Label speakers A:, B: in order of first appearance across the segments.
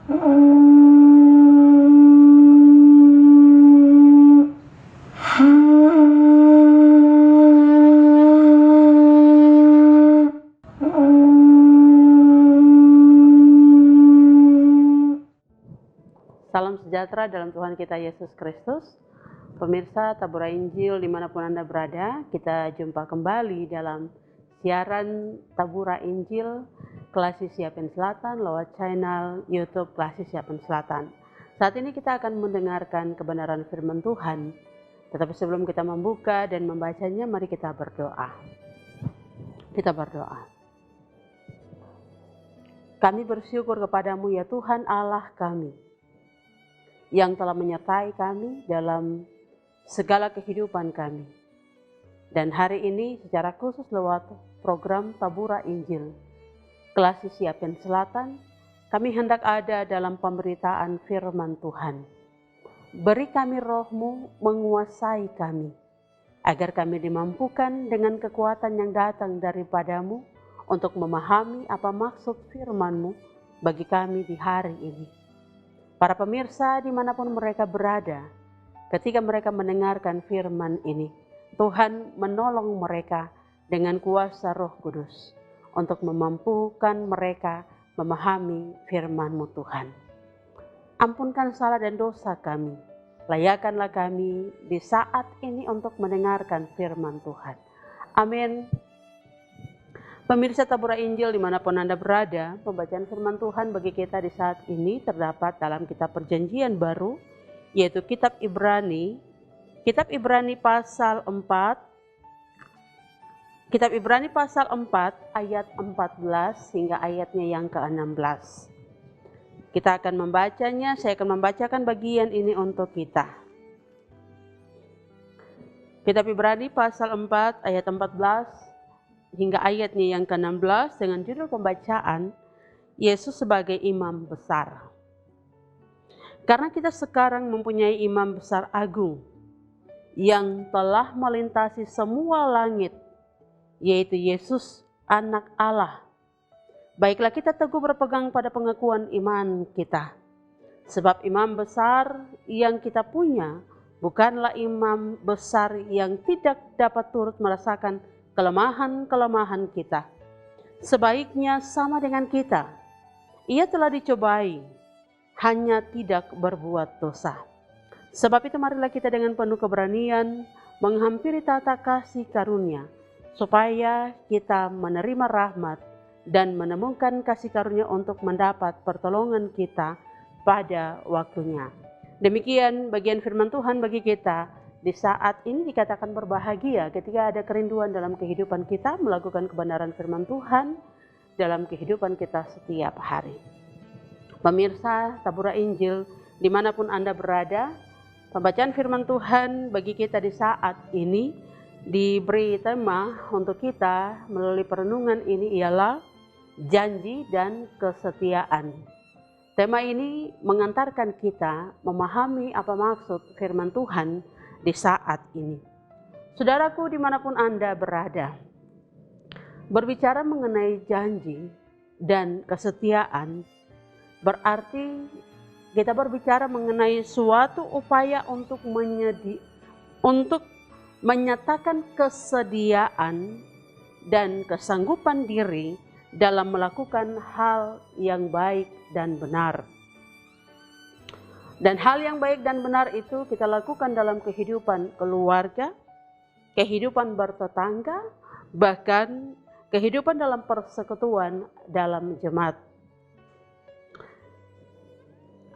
A: Salam sejahtera dalam Tuhan kita Yesus Kristus. Pemirsa Tabura Injil dimanapun Anda berada, kita jumpa kembali dalam siaran Tabura Injil Klasik Siapin Selatan lewat channel YouTube Klasik Siapin Selatan. Saat ini kita akan mendengarkan kebenaran firman Tuhan. Tetapi sebelum kita membuka dan membacanya, mari kita berdoa. Kita berdoa. Kami bersyukur kepadamu ya Tuhan Allah kami, yang telah menyertai kami dalam segala kehidupan kami. Dan hari ini secara khusus lewat program Tabura Injil Klasik Siapin Selatan, kami hendak ada dalam pemberitaan firman Tuhan. Beri kami roh-Mu menguasai kami, agar kami dimampukan dengan kekuatan yang datang daripada-Mu untuk memahami apa maksud firman-Mu bagi kami di hari ini. Para pemirsa dimanapun mereka berada, ketika mereka mendengarkan firman ini, Tuhan menolong mereka dengan kuasa Roh Kudus untuk memampukan mereka memahami firman-Mu Tuhan. Ampunkan salah dan dosa kami, layakkanlah kami di saat ini untuk mendengarkan firman Tuhan. Amin. Pemirsa Tabura Injil dimanapun Anda berada, pembacaan firman Tuhan bagi kita di saat ini terdapat dalam kitab Perjanjian Baru, yaitu kitab Ibrani pasal 4, kitab Ibrani pasal 4 ayat 14 hingga ayatnya yang ke-16. Kita akan membacanya, saya akan membacakan bagian ini untuk kita. Kitab Ibrani pasal 4 ayat 14 hingga ayatnya yang ke-16 dengan judul pembacaan Yesus sebagai Imam Besar. Karena kita sekarang mempunyai Imam Besar Agung yang telah melintasi semua langit, yaitu Yesus Anak Allah. Baiklah kita teguh berpegang pada pengakuan iman kita. Sebab imam besar yang kita punya bukanlah imam besar yang tidak dapat turut merasakan kelemahan-kelemahan kita. Sebaiknya sama dengan kita. Ia telah dicobai, hanya tidak berbuat dosa. Sebab itu marilah kita dengan penuh keberanian menghampiri tata kasih karunia, supaya kita menerima rahmat dan menemukan kasih karunia untuk mendapat pertolongan kita pada waktunya. Demikian bagian firman Tuhan bagi kita. Di saat ini dikatakan berbahagia ketika ada kerinduan dalam kehidupan kita melakukan kebenaran firman Tuhan dalam kehidupan kita setiap hari. Pemirsa Tabura Injil dimanapun Anda berada, pembacaan firman Tuhan bagi kita di saat ini diberi tema untuk kita melalui perenungan ini ialah janji dan kesetiaan. Tema ini mengantarkan kita memahami apa maksud firman Tuhan di saat ini. Saudaraku dimanapun Anda berada, berbicara mengenai janji dan kesetiaan berarti kita berbicara mengenai suatu upaya untuk menyatakan kesediaan dan kesanggupan diri dalam melakukan hal yang baik dan benar. Dan hal yang baik dan benar itu kita lakukan dalam kehidupan keluarga, kehidupan bertetangga, bahkan kehidupan dalam persekutuan dalam jemaat.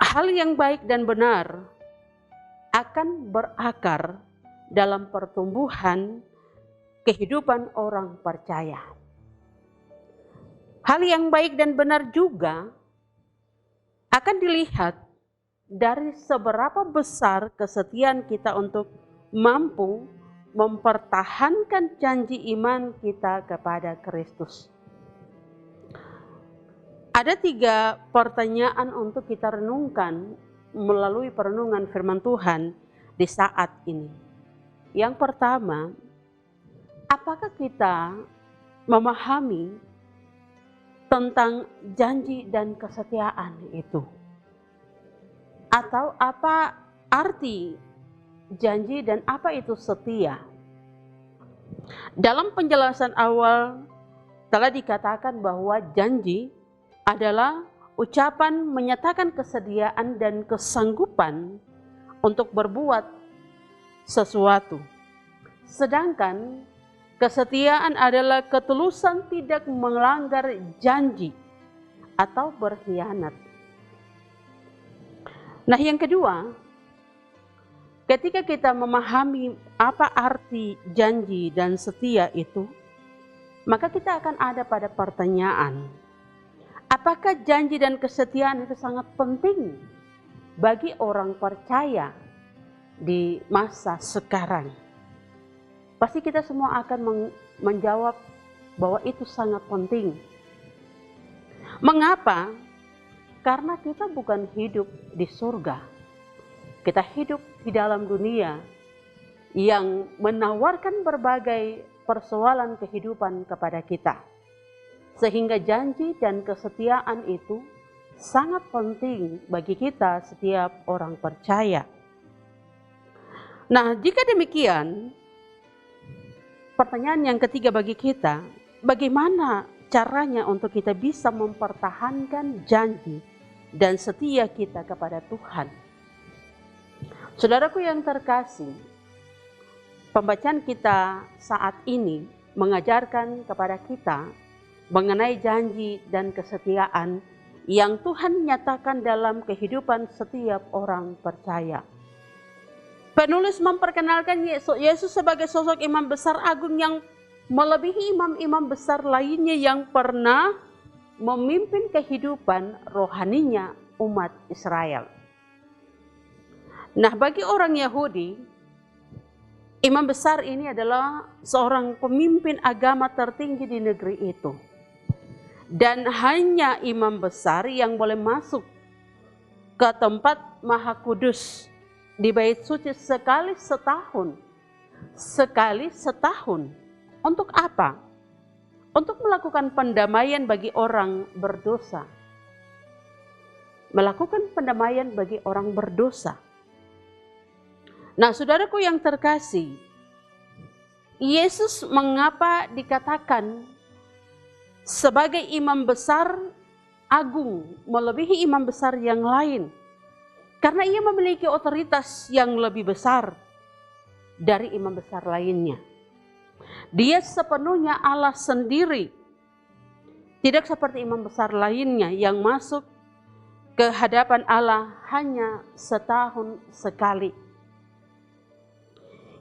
A: Hal yang baik dan benar akan berakar dalam pertumbuhan kehidupan orang percaya. Hal yang baik dan benar juga akan dilihat dari seberapa besar kesetiaan kita untuk mampu mempertahankan janji iman kita kepada Kristus. Ada 3 pertanyaan untuk kita renungkan melalui perenungan firman Tuhan di saat ini. Yang pertama, apakah kita memahami tentang janji dan kesetiaan itu? Atau apa arti janji dan apa itu setia? Dalam penjelasan awal telah dikatakan bahwa janji adalah ucapan menyatakan kesediaan dan kesanggupan untuk berbuat sesuatu. Sedangkan kesetiaan adalah ketulusan tidak melanggar janji atau berkhianat. Nah, yang kedua, ketika kita memahami apa arti janji dan setia itu, maka kita akan ada pada pertanyaan, apakah janji dan kesetiaan itu sangat penting bagi orang percaya di masa sekarang? Pasti kita semua akan menjawab bahwa itu sangat penting. Mengapa? Karena kita bukan hidup di surga. Kita hidup di dalam dunia yang menawarkan berbagai persoalan kehidupan kepada kita. Sehingga janji dan kesetiaan itu sangat penting bagi kita setiap orang percaya. Nah, jika demikian, pertanyaan yang ketiga bagi kita, bagaimana caranya untuk kita bisa mempertahankan janji dan setia kita kepada Tuhan? Saudaraku yang terkasih, pembacaan kita saat ini mengajarkan kepada kita mengenai janji dan kesetiaan yang Tuhan nyatakan dalam kehidupan setiap orang percaya. Penulis memperkenalkan Yesus sebagai sosok imam besar agung yang melebihi imam-imam besar lainnya yang pernah memimpin kehidupan rohaninya umat Israel. Nah, bagi orang Yahudi, imam besar ini adalah seorang pemimpin agama tertinggi di negeri itu. Dan hanya imam besar yang boleh masuk ke tempat Maha Kudus di Bait Suci sekali setahun. Sekali setahun. Untuk apa? Untuk melakukan pendamaian bagi orang berdosa. Melakukan pendamaian bagi orang berdosa. Nah, saudaraku yang terkasih, Yesus mengapa dikatakan sebagai imam besar agung, melebihi imam besar yang lain? Karena ia memiliki otoritas yang lebih besar dari imam besar lainnya. Dia sepenuhnya Allah sendiri. Tidak seperti imam besar lainnya yang masuk ke hadapan Allah hanya setahun sekali.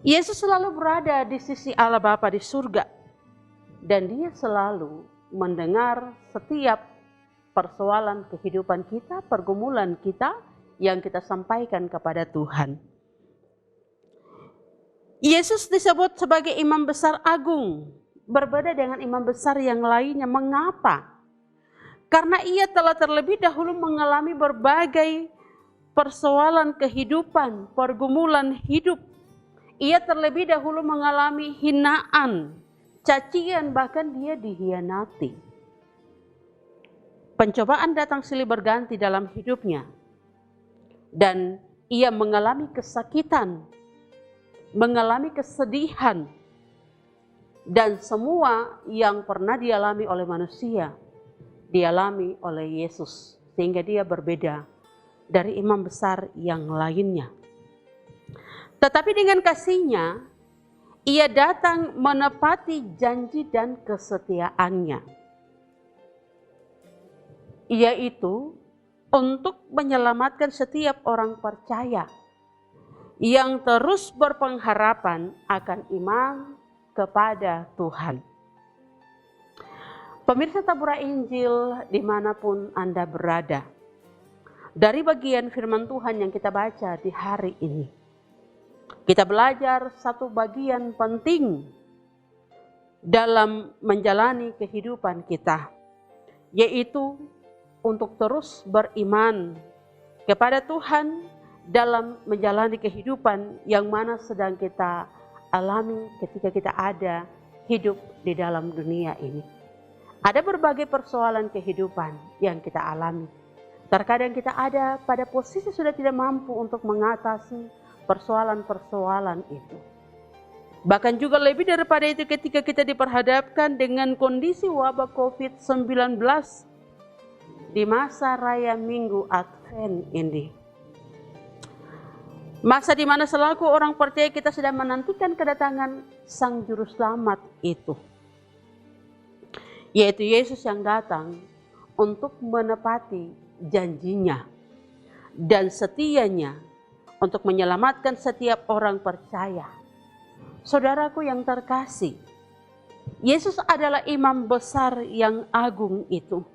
A: Yesus selalu berada di sisi Allah Bapa di surga. Dan dia selalu mendengar setiap persoalan kehidupan kita, pergumulan kita yang kita sampaikan kepada Tuhan. Yesus disebut sebagai imam besar agung, berbeda dengan imam besar yang lainnya. Mengapa? Karena ia telah terlebih dahulu mengalami berbagai persoalan kehidupan, pergumulan hidup. Ia terlebih dahulu mengalami hinaan, cacian, bahkan dia dihianati. Pencobaan datang silih berganti dalam hidupnya. Dan ia mengalami kesakitan, mengalami kesedihan, dan semua yang pernah dialami oleh manusia, dialami oleh Yesus. Sehingga dia berbeda dari imam besar yang lainnya. Tetapi dengan kasihnya, ia datang menepati janji dan kesetiaannya. Yaitu untuk menyelamatkan setiap orang percaya yang terus berpengharapan akan iman kepada Tuhan. Pemirsa Tabura Injil dimanapun Anda berada, dari bagian firman Tuhan yang kita baca di hari ini, kita belajar satu bagian penting dalam menjalani kehidupan kita, yaitu untuk terus beriman kepada Tuhan dalam menjalani kehidupan yang mana sedang kita alami ketika kita ada hidup di dalam dunia ini. Ada berbagai persoalan kehidupan yang kita alami. Terkadang kita ada pada posisi sudah tidak mampu untuk mengatasi persoalan-persoalan itu. Bahkan juga lebih daripada itu ketika kita diperhadapkan dengan kondisi wabah COVID-19 di masa raya Minggu Advent ini. Masa di mana selaku orang percaya kita sedang menantikan kedatangan Sang Juru Selamat itu, yaitu Yesus yang datang untuk menepati janjinya dan setianya untuk menyelamatkan setiap orang percaya. Saudaraku yang terkasih, Yesus adalah imam besar yang agung itu,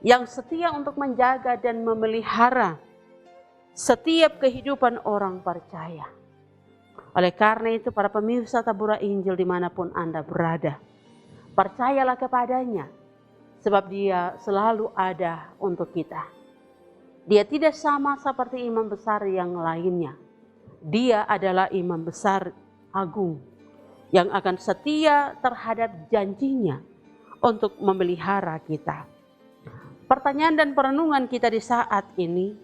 A: yang setia untuk menjaga dan memelihara setiap kehidupan orang percaya. Oleh karena itu, para pemirsa Tabura Injil dimanapun Anda berada, percayalah kepadanya, sebab Dia selalu ada untuk kita. Dia tidak sama seperti imam besar yang lainnya. Dia adalah imam besar agung yang akan setia terhadap janjinya untuk memelihara kita. Pertanyaan dan perenungan kita di saat ini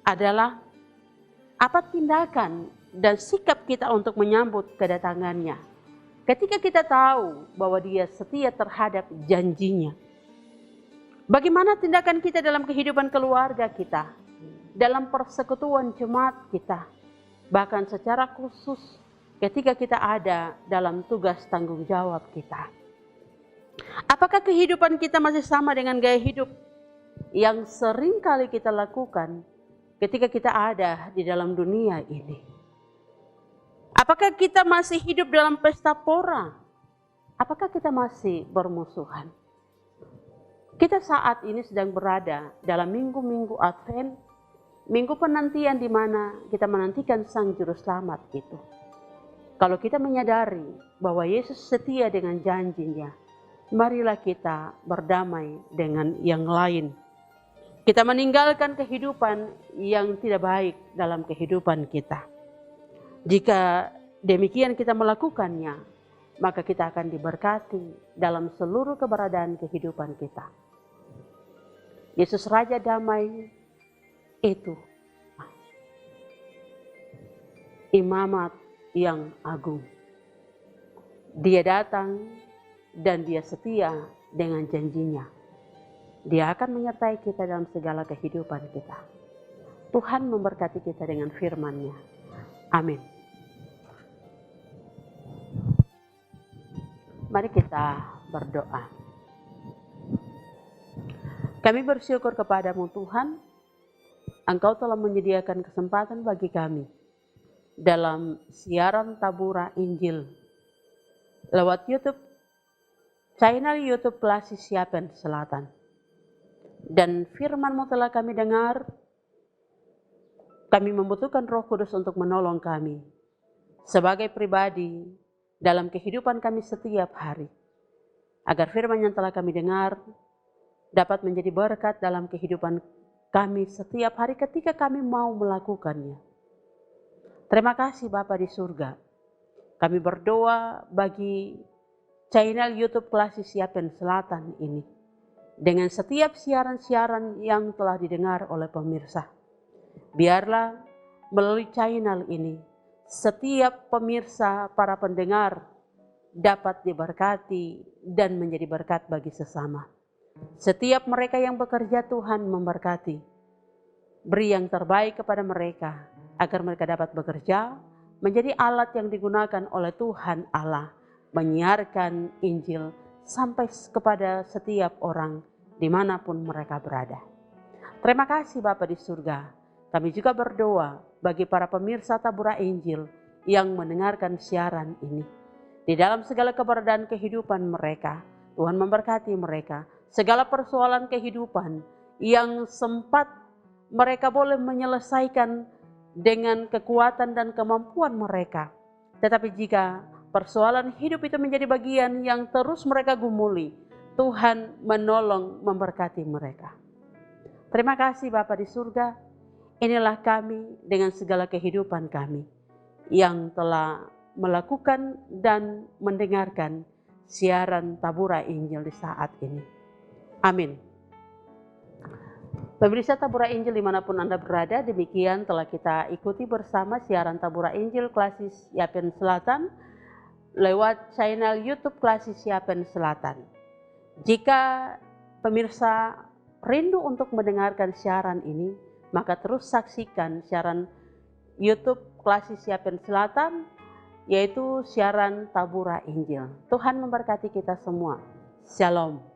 A: adalah, apa tindakan dan sikap kita untuk menyambut kedatangannya ketika kita tahu bahwa Dia setia terhadap janjinya? Bagaimana tindakan kita dalam kehidupan keluarga kita, dalam persekutuan jemaat kita, bahkan secara khusus ketika kita ada dalam tugas tanggung jawab kita? Apakah kehidupan kita masih sama dengan gaya hidup yang sering kali kita lakukan ketika kita ada di dalam dunia ini? Apakah kita masih hidup dalam pesta pora? Apakah kita masih bermusuhan? Kita saat ini sedang berada dalam minggu-minggu Advent, minggu penantian di mana kita menantikan Sang Juru Selamat itu. Kalau kita menyadari bahwa Yesus setia dengan janjinya, marilah kita berdamai dengan yang lain. Kita meninggalkan kehidupan yang tidak baik dalam kehidupan kita. Jika demikian kita melakukannya, maka kita akan diberkati dalam seluruh keberadaan kehidupan kita. Yesus Raja Damai itu imamat yang agung. Dia datang dan Dia setia dengan janjinya. Dia akan menyertai kita dalam segala kehidupan kita. Tuhan memberkati kita dengan firman-Nya. Amin. Mari kita berdoa. Kami bersyukur kepadamu Tuhan, Engkau telah menyediakan kesempatan bagi kami dalam siaran Tabura Injil lewat YouTube, channel YouTube Klasi Siapen Selatan. Dan firman-Mu telah kami dengar, kami membutuhkan Roh Kudus untuk menolong kami sebagai pribadi dalam kehidupan kami setiap hari, agar firman yang telah kami dengar dapat menjadi berkat dalam kehidupan kami setiap hari ketika kami mau melakukannya. Terima kasih Bapa di surga. Kami berdoa bagi channel YouTube Klasi Siapen Selatan ini, dengan setiap siaran-siaran yang telah didengar oleh pemirsa. Biarlah melalui channel ini, setiap pemirsa, para pendengar dapat diberkati dan menjadi berkat bagi sesama. Setiap mereka yang bekerja, Tuhan memberkati. Beri yang terbaik kepada mereka, agar mereka dapat bekerja, menjadi alat yang digunakan oleh Tuhan Allah, menyiarkan Injil sampai kepada setiap orang dimanapun mereka berada. Terima kasih Bapa di surga. Kami juga berdoa bagi para pemirsa Tabura Injil yang mendengarkan siaran ini. Di dalam segala keberadaan kehidupan mereka, Tuhan memberkati mereka. Segala persoalan kehidupan yang sempat mereka boleh menyelesaikan dengan kekuatan dan kemampuan mereka. Tetapi jika persoalan hidup itu menjadi bagian yang terus mereka gumuli, Tuhan menolong memberkati mereka. Terima kasih Bapa di surga. Inilah kami dengan segala kehidupan kami yang telah melakukan dan mendengarkan siaran Tabura Injil di saat ini. Amin. Pemirsa Tabura Injil dimanapun Anda berada, demikian telah kita ikuti bersama siaran Tabura Injil Klasis Yapen Selatan lewat channel YouTube Klasis Yapen Selatan. Jika pemirsa rindu untuk mendengarkan siaran ini, maka terus saksikan siaran YouTube Klasis Yapen Selatan, yaitu siaran Tabura Injil. Tuhan memberkati kita semua. Shalom.